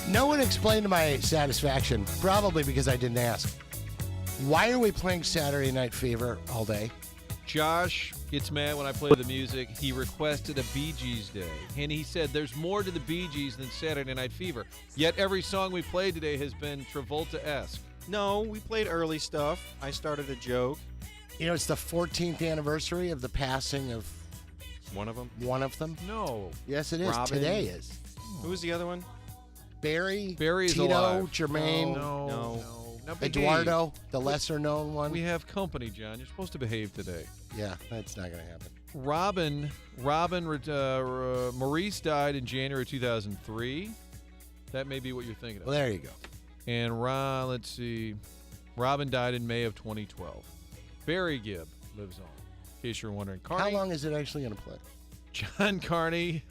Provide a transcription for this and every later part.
No one explained to my satisfaction, probably because I didn't ask. Why are we playing Saturday Night Fever all day? Josh gets mad when I play the music. He requested a Bee Gees day, and he said there's more to the Bee Gees than Saturday Night Fever. Yet every song we played today has been Travolta-esque. No, we played early stuff. I started a joke. You know, it's the 14th anniversary of the passing of One of them? one of them. No. Yes, it is. Robin. Today is. Who was the other one? Barry is Tito, alive. Jermaine, No. Now behave. Eduardo, the lesser-known one. We have company, John. You're supposed to behave today. Yeah, that's not going to happen. Maurice died in January 2003. That may be what you're thinking of. Well, there you go. And let's see. Robin died in May of 2012. Barry Gibb lives on, in case you're wondering. Carney, How long is it actually going to play? John Carney.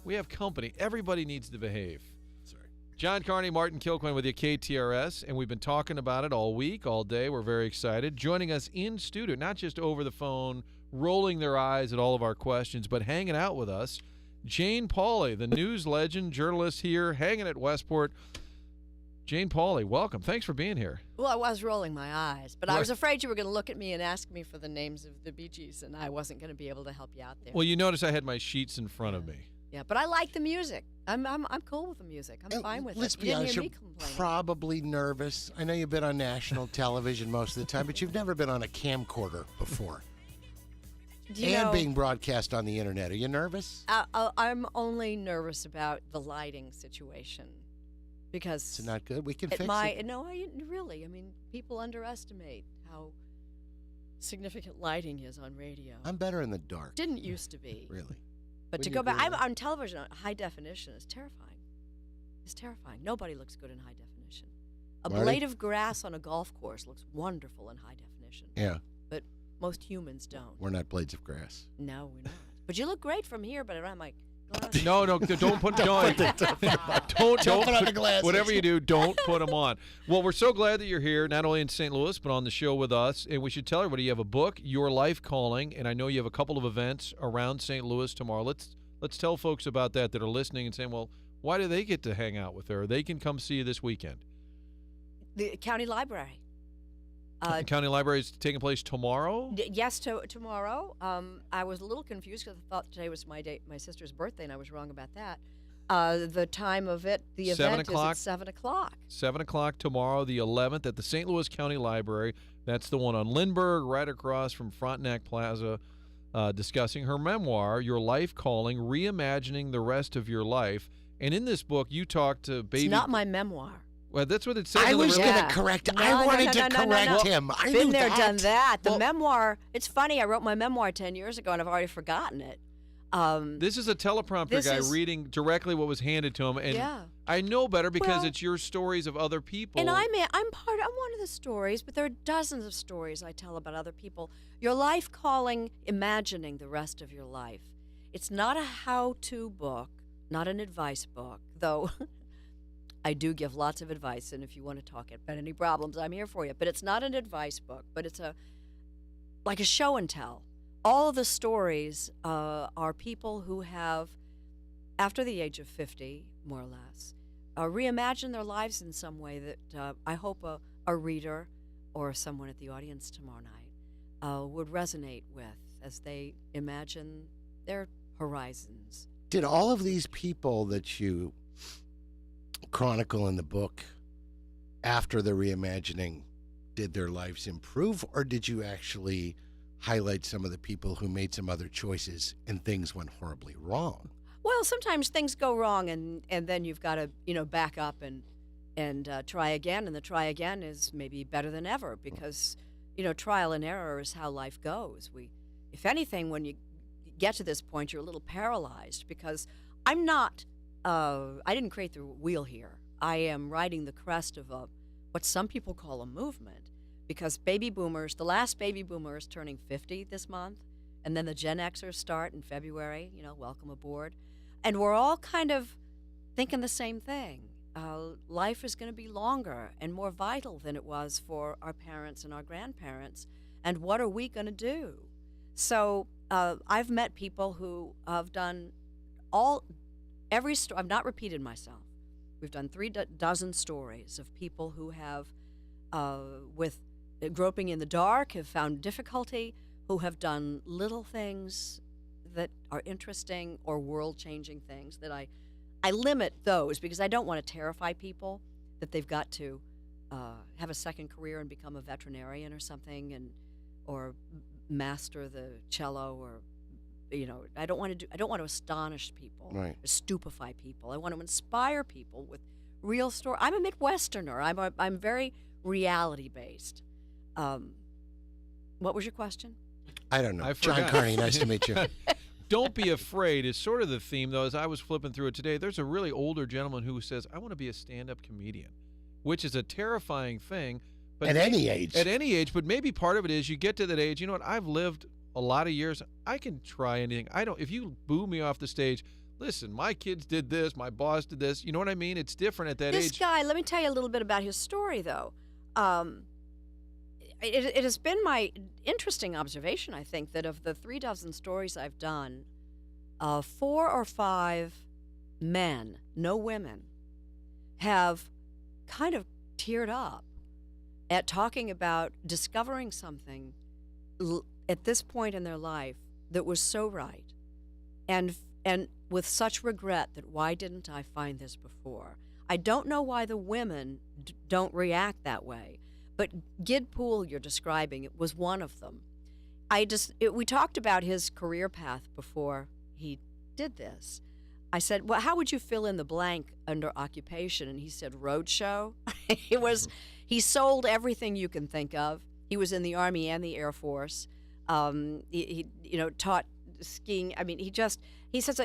We have company. Everybody needs to behave. Sorry. John Carney, Martin Kilcoyne with you, KTRS, and we've been talking about it all week, all day. We're very excited. Joining us in studio, not just over the phone, rolling their eyes at all of our questions, but hanging out with us, Jane Pauley, the news legend, journalist here, hanging at Westport. Jane Pauley, welcome. Thanks for being here. Well, I was rolling my eyes, but I was afraid you were going to look at me and ask me for the names of the Bee Gees, and I wasn't going to be able to help you out there. Well, you notice I had my sheets in front of me. Yeah, but I like the music. I'm cool with the music. I'm fine with Let's it. be You honest, didn't you're hear me complaining. probably nervous. I know you've been on national television most of the time, but you've never been on a camcorder before. Being broadcast on the internet. Are you nervous? I'm only nervous about the lighting situation because It's not good. We can fix it. No, really. I mean, people underestimate how significant lighting is on radio. I'm better in the dark. Didn't used to be. Really? But Would to you go back, agree I'm with that? on television, high definition is terrifying. It's terrifying. Nobody looks good in high definition. A Marty? blade of grass on a golf course looks wonderful in high definition. Yeah. But most humans don't. We're not blades of grass. No, we're not. But you look great from here, but I'm like, No, don't put don't put on the glasses. Whatever you do, don't put them on. Well, we're so glad that you're here, not only in St. Louis but on the show with us. And we should tell everybody you have a book, Your Life Calling, and I know you have a couple of events around St. Louis tomorrow. Let's tell folks about that are listening and saying, well, why do they get to hang out with her? They can come see you this weekend. the county library. The county library is taking place tomorrow? Yes, tomorrow. I was a little confused because I thought today was my sister's birthday, and I was wrong about that. The time of it, the 7 event o'clock? is at 7 o'clock. 7 o'clock tomorrow, the 11th, at the St. Louis County Library. That's the one on Lindbergh, right across from Frontenac Plaza, discussing her memoir, Your Life Calling, Reimagining the Rest of Your Life. And in this book, you talk to baby... It's not my memoir. Well, that's what it says. I in the was release. going to correct. No, I wanted no, to no, no, no, correct no. him. I Been knew there, that. done that. The Well- memoir, it's funny, I wrote my memoir 10 years ago, and I've already forgotten it. This is a teleprompter This guy is- reading directly what was handed to him, and Yeah. I know better because Well- it's your stories of other people. And I'm one of the stories, but there are dozens of stories I tell about other people. Your life calling, imagining the rest of your life. It's not a how-to book, not an advice book, though I do give lots of advice, and if you want to talk about any problems, I'm here for you. But it's not an advice book, but it's like a show and tell. All of the stories are people who have, after the age of 50, more or less, reimagine their lives in some way that I hope a reader or someone at the audience tomorrow night would resonate with as they imagine their horizons. Did all of these people that you chronicle in the book, after the reimagining, did their lives improve, or did you actually highlight some of the people who made some other choices and things went horribly wrong? Well, sometimes things go wrong, and then you've got to back up and try again, and the try again is maybe better than ever because trial and error is how life goes. If anything, when you get to this point, you're a little paralyzed because I'm not. I didn't create the wheel here. I am riding the crest of what some people call a movement, because baby boomers, the last baby boomer is turning 50 this month, and then the Gen Xers start in February. Welcome aboard. And we're all kind of thinking the same thing. Life is going to be longer and more vital than it was for our parents and our grandparents. And what are we going to do? So I've met people who have done every story. I've not repeated myself. We've done dozen stories of people who have, with groping in the dark, have found difficulty, who have done little things that are interesting or world-changing things. That I limit those because I don't want to terrify people that they've got to have a second career and become a veterinarian or something, or master the cello, or I don't want to astonish people, Right. or stupefy people. I want to inspire people with real story. I'm a Midwesterner. I'm very reality based. What was your question? I don't know. I John forgot. Carney, nice to meet you. Don't be afraid is sort of the theme, though. As I was flipping through it today, there's a really older gentleman who says, I want to be a stand-up comedian, which is a terrifying thing. But At any age. At any age, but maybe part of it is you get to that age, you know what, I've lived a lot of years. I can try anything. If you boo me off the stage, listen, my kids did this, my boss did this. You know what I mean? It's different at that This age. guy, let me tell you a little bit about his story, though. It has been my interesting observation, I think, that of the 36 stories I've done, 4 or 5 men, no women, have kind of teared up at talking about discovering something at this point in their life that was so right, and with such regret that why didn't I find this before? I don't know why the women don't react that way, but Gid Poole you're describing, it was one of them. We talked about his career path before he did this. I said, well, how would you fill in the blank under occupation? And he said, roadshow. He sold everything you can think of. He was in the Army and the Air Force. He taught skiing. I mean, he says,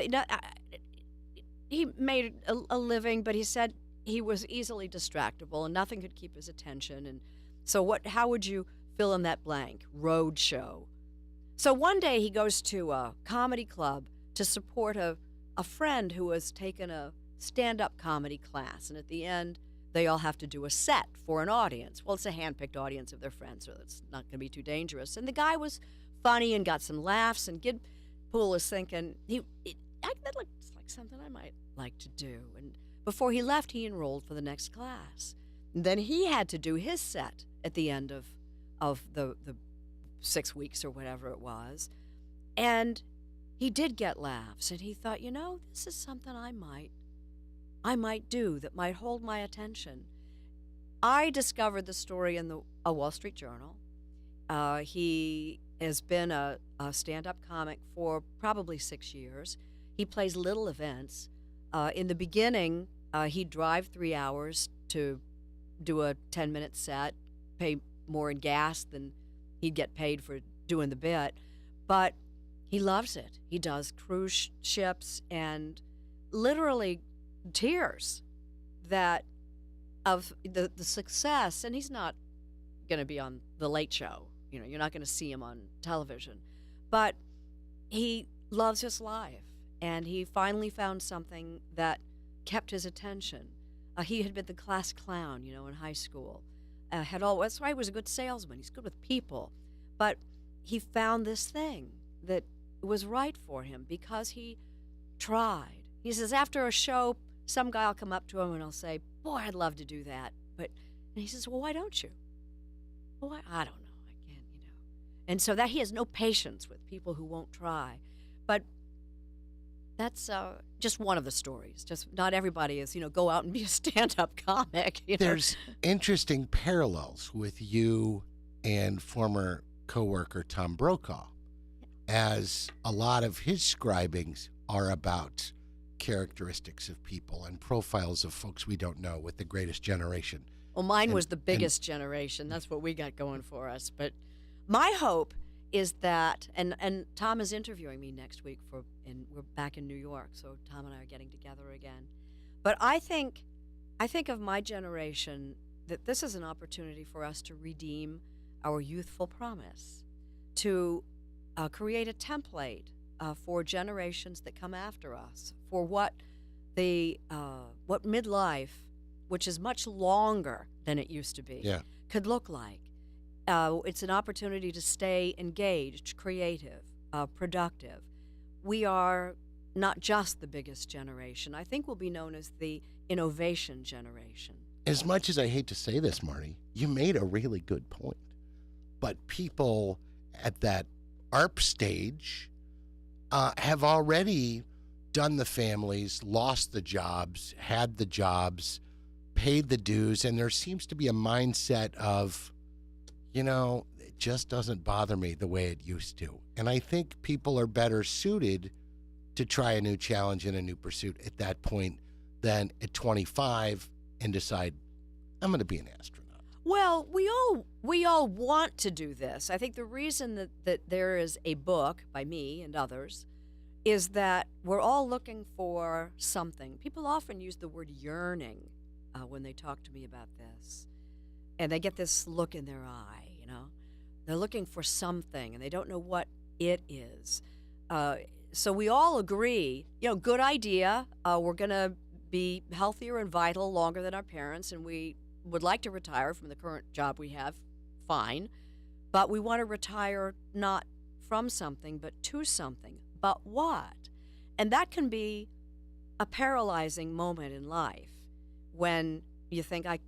he made a living, but he said he was easily distractible and nothing could keep his attention. And so how would you fill in that blank? Roadshow. So one day he goes to a comedy club to support a friend who has taken a stand-up comedy class, and at the end they all have to do a set for an audience. Well, it's a hand-picked audience of their friends, so it's not going to be too dangerous. And the guy was funny and got some laughs, and Gid Poole is thinking, that looks like something I might like to do. And before he left, he enrolled for the next class. And then he had to do his set at the end of the 6 weeks or whatever it was. And he did get laughs, and he thought, this is something I might do that might hold my attention. I discovered the story in a Wall Street Journal. He has been a stand-up comic for probably 6 years. He plays little events. In the beginning, he'd drive 3 hours to do a 10-minute set, pay more in gas than he'd get paid for doing the bit. But he loves it. He does cruise ships and literally tears of the success. And he's not going to be on The Late Show. You're not going to see him on television. But he loves his life. And he finally found something that kept his attention. He had been the class clown, in high school. That's why he was a good salesman. He's good with people. But he found this thing that was right for him because he tried. He says after a show, some guy will come up to him and he'll say, boy, I'd love to do that. And he says, well, why don't you? Well, I don't know. I can't, And so that he has no patience with people who won't try. But that's just one of the stories. Just not everybody is, go out and be a stand-up comic. There's interesting parallels with you and former coworker Tom Brokaw, as a lot of his scribings are about characteristics of people and profiles of folks we don't know with The Greatest Generation. Well, mine was the biggest generation. That's what we got going for us. But my hope is that, and Tom is interviewing me next week and we're back in New York, so Tom and I are getting together again. But I think of my generation that this is an opportunity for us to redeem our youthful promise, to create a template for generations that come after us, for what midlife, which is much longer than it used to be, could look like. It's an opportunity to stay engaged, creative, productive. We are not just the biggest generation. I think we'll be known as the innovation generation. As much as I hate to say this, Marty, you made a really good point. But people at that ARP stage have already done the families, lost the jobs, had the jobs, paid the dues, and there seems to be a mindset of, it just doesn't bother me the way it used to. And I think people are better suited to try a new challenge and a new pursuit at that point than at 25 and decide, I'm going to be an astronaut. Well, we all want to do this. I think the reason that there is a book by me and others is that we're all looking for something. People often use the word yearning when they talk to me about this. And they get this look in their eye, They're looking for something, and they don't know what it is. So we all agree, good idea. We're going to be healthier and vital longer than our parents, and we would like to retire from the current job we have. Fine. But we want to retire not from something, but to something. But what? And that can be a paralyzing moment in life when you think, I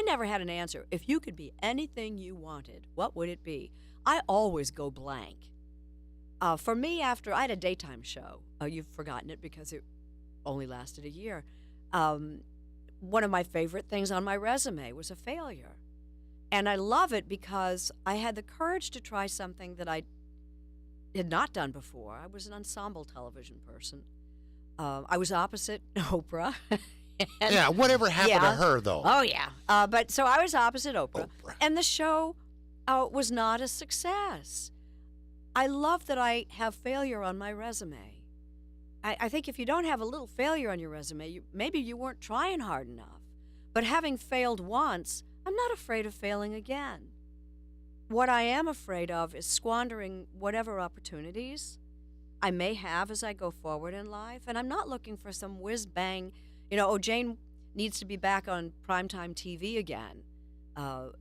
never had an answer. If you could be anything you wanted, what would it be? I always go blank. For me, after I had a daytime show, you've forgotten it because it only lasted a year. One of my favorite things on my resume was a failure. And I love it because I had the courage to try something that I had not done before. I was an ensemble television person. I was opposite Oprah. Yeah, whatever happened to her, though? Oh, yeah. But so I was opposite Oprah. And the show was not a success. I love that I have failure on my resume. I think if you don't have a little failure on your resume, maybe you weren't trying hard enough. But having failed once, I'm not afraid of failing again. What I am afraid of is squandering whatever opportunities I may have as I go forward in life. And I'm not looking for some whiz-bang, Jane needs to be back on primetime TV again.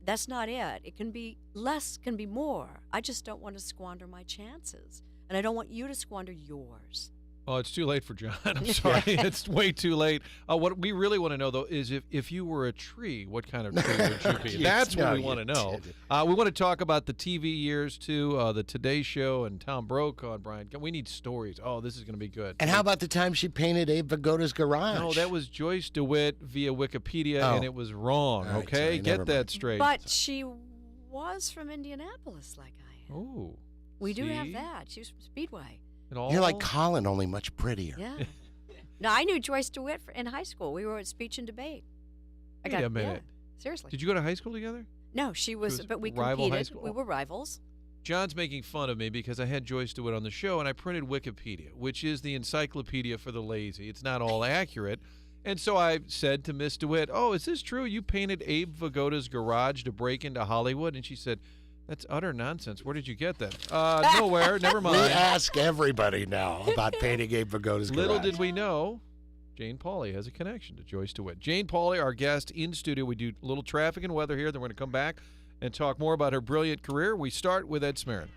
That's not it. It can be less, can be more. I just don't want to squander my chances. And I don't want you to squander yours. Oh, it's too late for John. I'm sorry. It's way too late. What we really want to know, though, is if you were a tree, what kind of tree would you be? That's what we want to know. We want to talk about the TV years, too, the Today Show and Tom Brokaw and Brian. We need stories. Oh, this is going to be good. And how about the time she painted Abe Vigoda's garage? No, that was Joyce DeWitt via Wikipedia, and it was wrong, All right, okay? sorry, Get that straight. But she was from Indianapolis like I am. Oh, We do have see? that. She was from Speedway. You're like Colin, only much prettier. Yeah. No, I knew Joyce DeWitt in high school. We were at speech and debate. Wait a minute. Yeah, seriously. Did you go to high school together? No, she was, but we rival high competed. school? We were rivals. John's making fun of me because I had Joyce DeWitt on the show, and I printed Wikipedia, which is the encyclopedia for the lazy. It's not all accurate. And so I said to Miss DeWitt, oh, is this true? You painted Abe Vigoda's garage to break into Hollywood? And she said, that's utter nonsense. Where did you get that? Nowhere. Never We mind. ask everybody now about painting Abe Vigoda's garage. Little did we know, Jane Pauley has a connection to Joyce DeWitt. Jane Pauley, our guest in studio. We do a little traffic and weather here. Then we're going to come back and talk more about her brilliant career. We start with Ed Smarin.